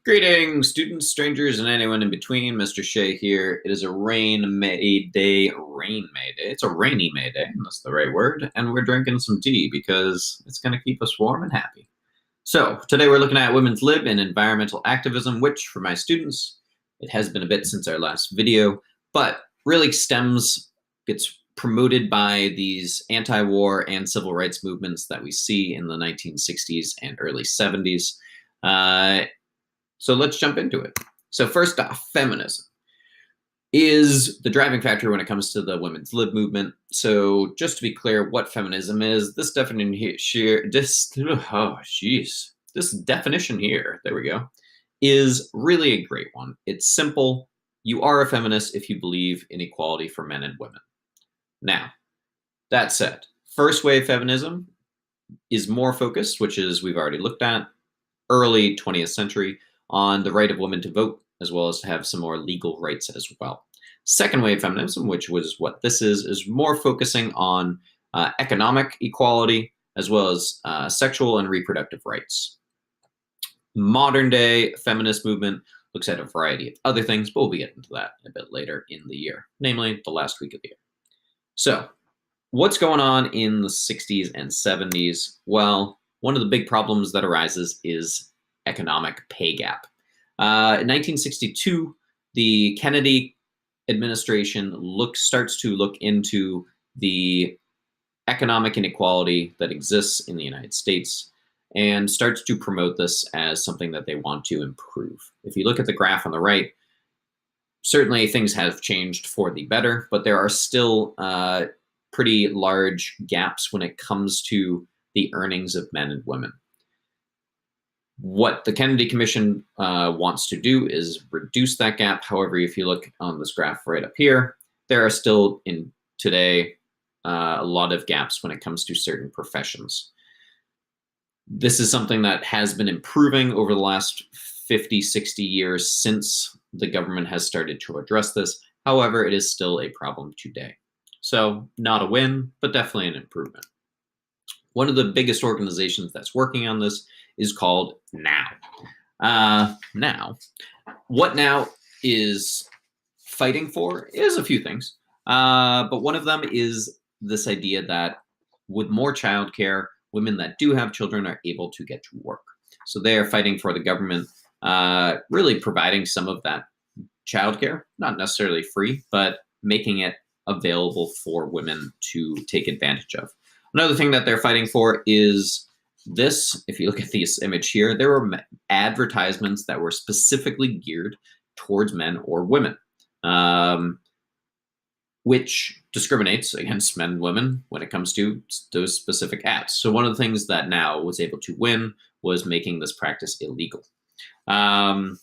Greetings, students, strangers, and anyone in between. Mr. Shea here. It is a May Day. It's a rainy May Day, that's the right word. And we're drinking some tea because it's going to keep us warm and happy. So, today we're looking at women's lib and environmental activism, which for my students, it has been a bit since our last video, but really gets promoted by these anti-war and civil rights movements that we see in the 1960s and early 70s. So let's jump into it. So first off, feminism is the driving factor when it comes to the women's lib movement. So just to be clear what feminism is, this definition here, this definition here, there we go, is really a great one. It's simple. You are a feminist if you believe in equality for men and women. Now, that said, first wave feminism is more focused, which is we've already looked at, early 20th century, on the right of women to vote, as well as to have some more legal rights as well. Second wave feminism, which was what this is more focusing on economic equality, as well as sexual and reproductive rights. Modern day feminist movement looks at a variety of other things, but we'll be getting to that a bit later in the year, namely the last week of the year. So, what's going on in the 60s and 70s? Well, one of the big problems that arises is economic pay gap. In 1962, the Kennedy administration starts to look into the economic inequality that exists in the United States and starts to promote this as something that they want to improve. If you look at the graph on the right, certainly things have changed for the better, but there are still pretty large gaps when it comes to the earnings of men and women. What the Kennedy Commission wants to do is reduce that gap. However, if you look on this graph right up here, there are still in today a lot of gaps when it comes to certain professions. This is something that has been improving over the last 50, 60 years since the government has started to address this. However, it is still a problem today. So not a win, but definitely an improvement. One of the biggest organizations that's working on this is called NOW. What NOW is fighting for is a few things, but one of them is this idea that with more childcare, women that do have children are able to get to work. So they are fighting for the government really providing some of that childcare, not necessarily free, but making it available for women to take advantage of. Another thing that they're fighting for is this. If you look at this image here, there were advertisements that were specifically geared towards men or women, which discriminates against men and women when it comes to those specific ads. So one of the things that NOW was able to win was making this practice illegal. And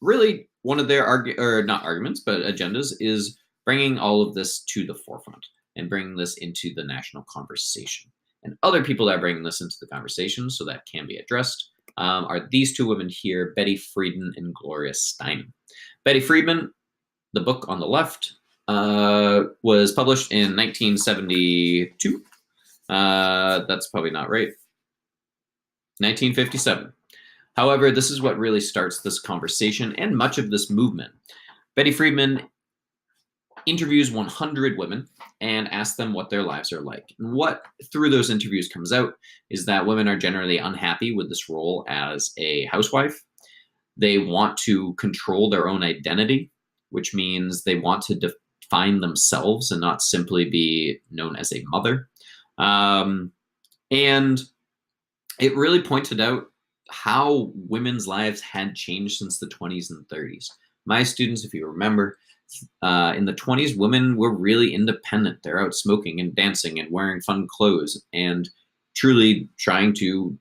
really one of their agendas is bringing all of this to the forefront and bringing this into the national conversation. And other people that are bringing this into the conversation so that can be addressed are these two women here, Betty Friedan and Gloria Steinem. Betty Friedan, the book on the left, was published in 1972. That's probably not right. 1957. However, this is what really starts this conversation and much of this movement. Betty Friedan interviews 100 women and asks them what their lives are like. And what through those interviews comes out is that women are generally unhappy with this role as a housewife. They want to control their own identity, which means they want to define themselves and not simply be known as a mother. And it really pointed out how women's lives had changed since the 20s and 30s. My students, if you remember, in the 20s, women were really independent. They're out smoking and dancing and wearing fun clothes and truly trying to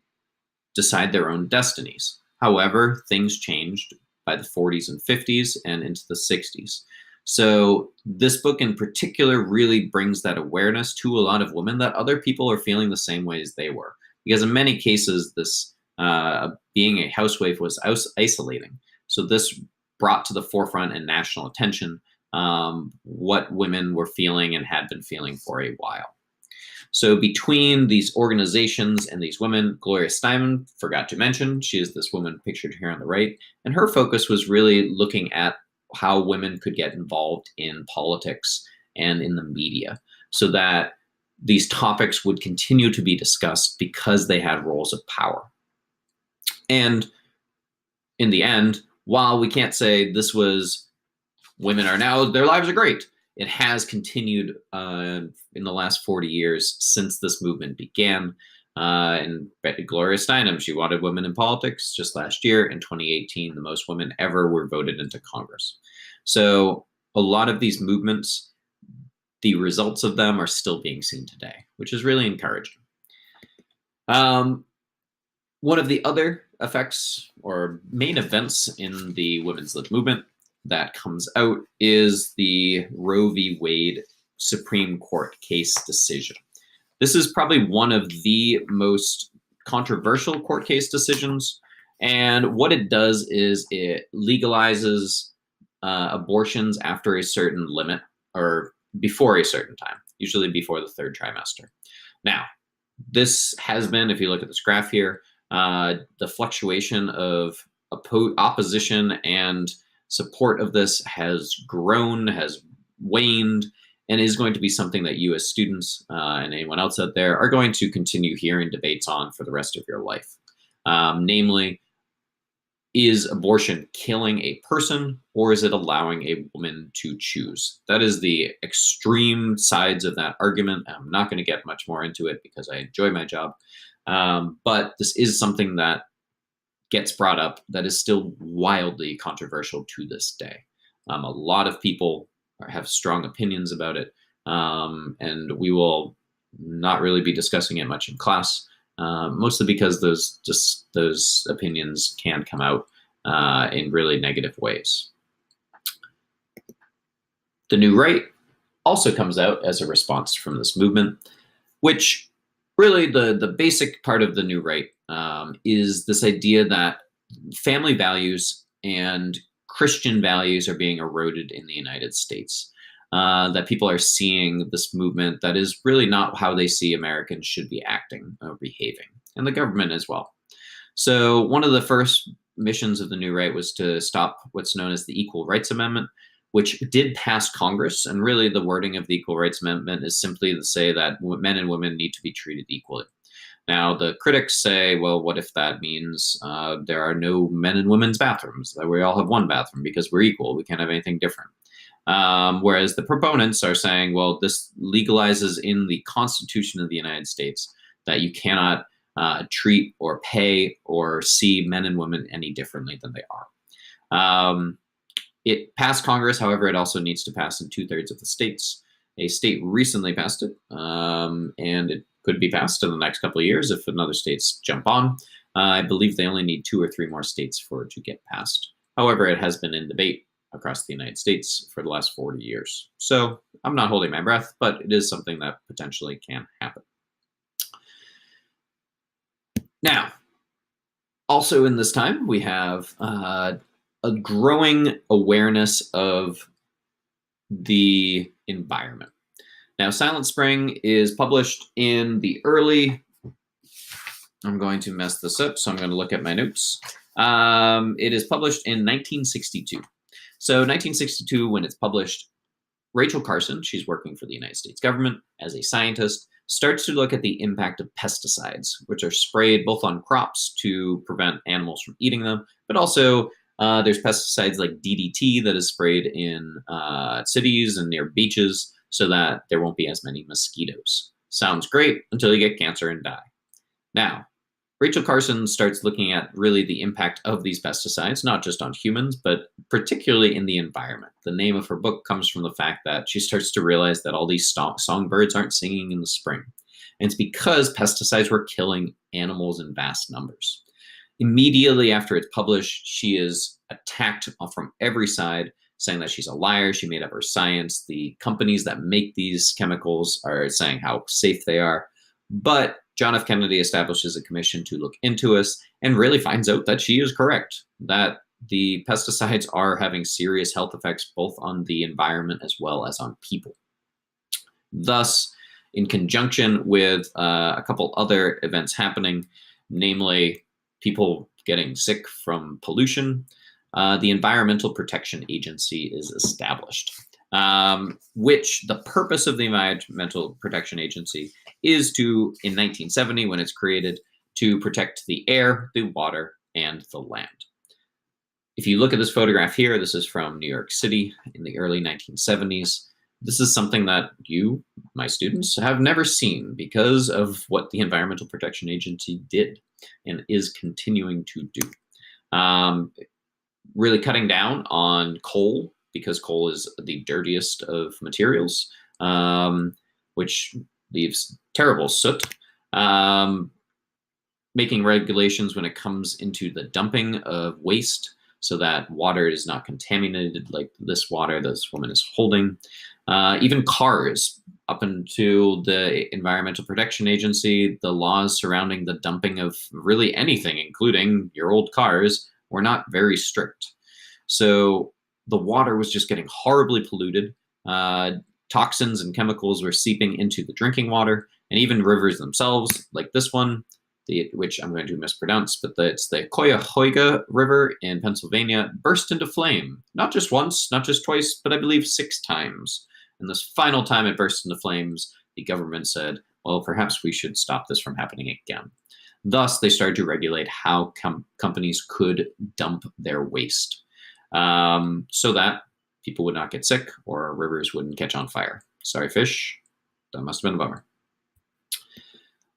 decide their own destinies. However, things changed by the 40s and 50s and into the 60s. So this book in particular really brings that awareness to a lot of women that other people are feeling the same way as they were. Because in many cases, this being a housewife was isolating. So this brought to the forefront and national attention what women were feeling and had been feeling for a while. So between these organizations and these women, Gloria Steinem, forgot to mention, she is this woman pictured here on the right, and her focus was really looking at how women could get involved in politics and in the media so that these topics would continue to be discussed because they had roles of power. And in the end, while we can't say this was women are now, their lives are great, it has continued in the last 40 years since this movement began. And Gloria Steinem, she wanted women in politics just last year. In 2018, the most women ever were voted into Congress. So a lot of these movements, the results of them are still being seen today, which is really encouraging. One of the other effects or main events in the women's lib movement that comes out is the Roe v. Wade Supreme Court case decision. This is probably one of the most controversial court case decisions. And what it does is it legalizes abortions after a certain limit or before a certain time, usually before the third trimester. Now, this has been, if you look at this graph here, the fluctuation of opposition and support of this has grown, has waned, and is going to be something that you as students and anyone else out there are going to continue hearing debates on for the rest of your life. Namely, is abortion killing a person, or is it allowing a woman to choose? That is the extreme sides of that argument. I'm not going to get much more into it because I enjoy my job. But this is something that gets brought up that is still wildly controversial to this day. A lot of people have strong opinions about it, and we will not really be discussing it much in class, mostly because those opinions can come out in really negative ways. The new right also comes out as a response from this movement, which really the basic part of the new right is this idea that family values and Christian values are being eroded in the United States. That people are seeing this movement that is really not how they see Americans should be acting or behaving, and the government as well. So one of the first missions of the new right was to stop what's known as the Equal Rights Amendment, which did pass Congress. And really the wording of the Equal Rights Amendment is simply to say that men and women need to be treated equally. Now, the critics say, well, what if that means there are no men and women's bathrooms, that we all have one bathroom because we're equal, we can't have anything different. Whereas the proponents are saying, well, this legalizes in the Constitution of the United States that you cannot treat or pay or see men and women any differently than they are. It passed Congress, however, it also needs to pass in 2/3 of the states. A state recently passed it, and it could be passed in the next couple of years if another states jump on. I believe they only need 2 or 3 more states for it to get passed. However, it has been in debate across the United States for the last 40 years. So I'm not holding my breath, but it is something that potentially can happen. Now, also in this time, we have a growing awareness of the environment. Now, Silent Spring is published in the early, I'm going to mess this up, so I'm going to look at my notes. It is published in 1962. So 1962, when it's published, Rachel Carson, she's working for the United States government as a scientist, starts to look at the impact of pesticides, which are sprayed both on crops to prevent animals from eating them, but also there's pesticides like DDT that is sprayed in cities and near beaches so that there won't be as many mosquitoes. Sounds great until you get cancer and die. Now, Rachel Carson starts looking at really the impact of these pesticides, not just on humans, but particularly in the environment. The name of her book comes from the fact that she starts to realize that all these songbirds aren't singing in the spring. And it's because pesticides were killing animals in vast numbers. Immediately after it's published, she is attacked from every side, saying that she's a liar, she made up her science. The companies that make these chemicals are saying how safe they are. But John F. Kennedy establishes a commission to look into us and really finds out that she is correct, that the pesticides are having serious health effects both on the environment as well as on people. Thus, in conjunction with a couple other events happening, namely people getting sick from pollution, the Environmental Protection Agency is established, which the purpose of the Environmental Protection Agency is to, in 1970, when it's created, to protect the air, the water, and the land. If you look at this photograph here, this is from New York City in the early 1970s. This is something that you, my students, have never seen because of what the Environmental Protection Agency did and is continuing to do. Really cutting down on coal, because coal is the dirtiest of materials, which leaves terrible soot. Making regulations when it comes into the dumping of waste so that water is not contaminated like this water this woman is holding. Even cars, up until the Environmental Protection Agency, the laws surrounding the dumping of really anything, including your old cars, were not very strict. So the water was just getting horribly polluted. Toxins and chemicals were seeping into the drinking water, and even rivers themselves, like this one, which I'm going to mispronounce, but it's the Cuyahoga River in Pennsylvania, burst into flame. Not just once, not just twice, but I believe 6 times. And this final time it burst into flames, the government said, well, perhaps we should stop this from happening again. Thus, they started to regulate how companies could dump their waste, so that people would not get sick or rivers wouldn't catch on fire. Sorry, fish. That must have been a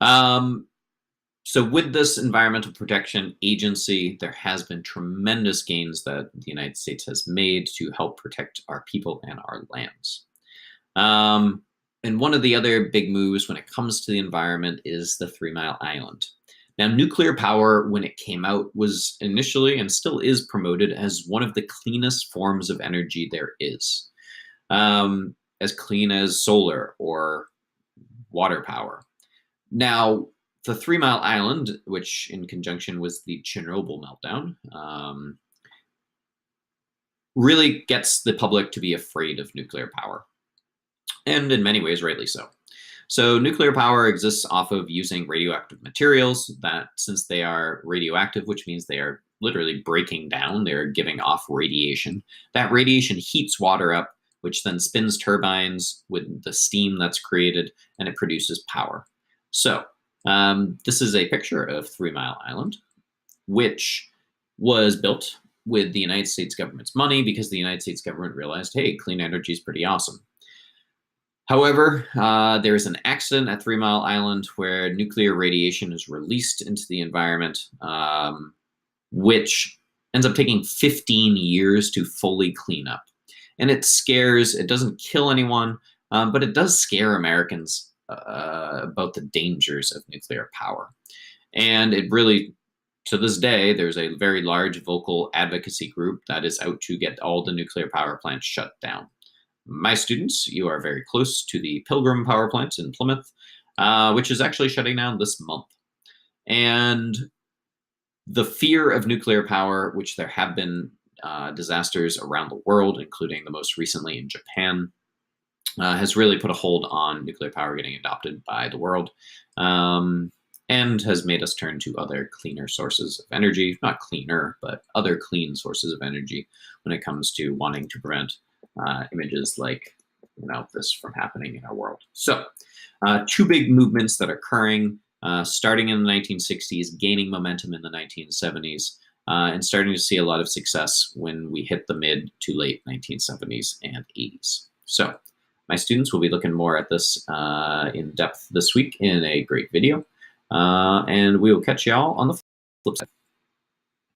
bummer. So with this Environmental Protection Agency, there has been tremendous gains that the United States has made to help protect our people and our lands. And one of the other big moves when it comes to the environment is the 3 Mile Island. Now, nuclear power, when it came out, was initially and still is promoted as one of the cleanest forms of energy there is. As clean as solar or water power. Now, the 3 Mile Island, which in conjunction with the Chernobyl meltdown, really gets the public to be afraid of nuclear power. And in many ways, rightly so. So nuclear power exists off of using radioactive materials that, since they are radioactive, which means they are literally breaking down, they're giving off radiation. That radiation heats water up, which then spins turbines with the steam that's created, and it produces power. So this is a picture of 3 Mile Island, which was built with the United States government's money because the United States government realized, hey, clean energy is pretty awesome. However, there is an accident at 3 Mile Island where nuclear radiation is released into the environment, which ends up taking 15 years to fully clean up. And it doesn't kill anyone, but it does scare Americans about the dangers of nuclear power. And it really, to this day, there's a very large vocal advocacy group that is out to get all the nuclear power plants shut down. My students, you are very close to the Pilgrim power plant in Plymouth, which is actually shutting down this month. And the fear of nuclear power, which there have been disasters around the world, including the most recently in Japan, has really put a hold on nuclear power getting adopted by the world, and has made us turn to other cleaner sources of energy. Not cleaner, but other clean sources of energy when it comes to wanting to prevent images like this from happening in our world. So 2 big movements that are occurring, starting in the 1960s, gaining momentum in the 1970s, and starting to see a lot of success when we hit the mid to late 1970s and 80s. So my students will be looking more at this in depth this week in a great video, and we will catch y'all on the flip side.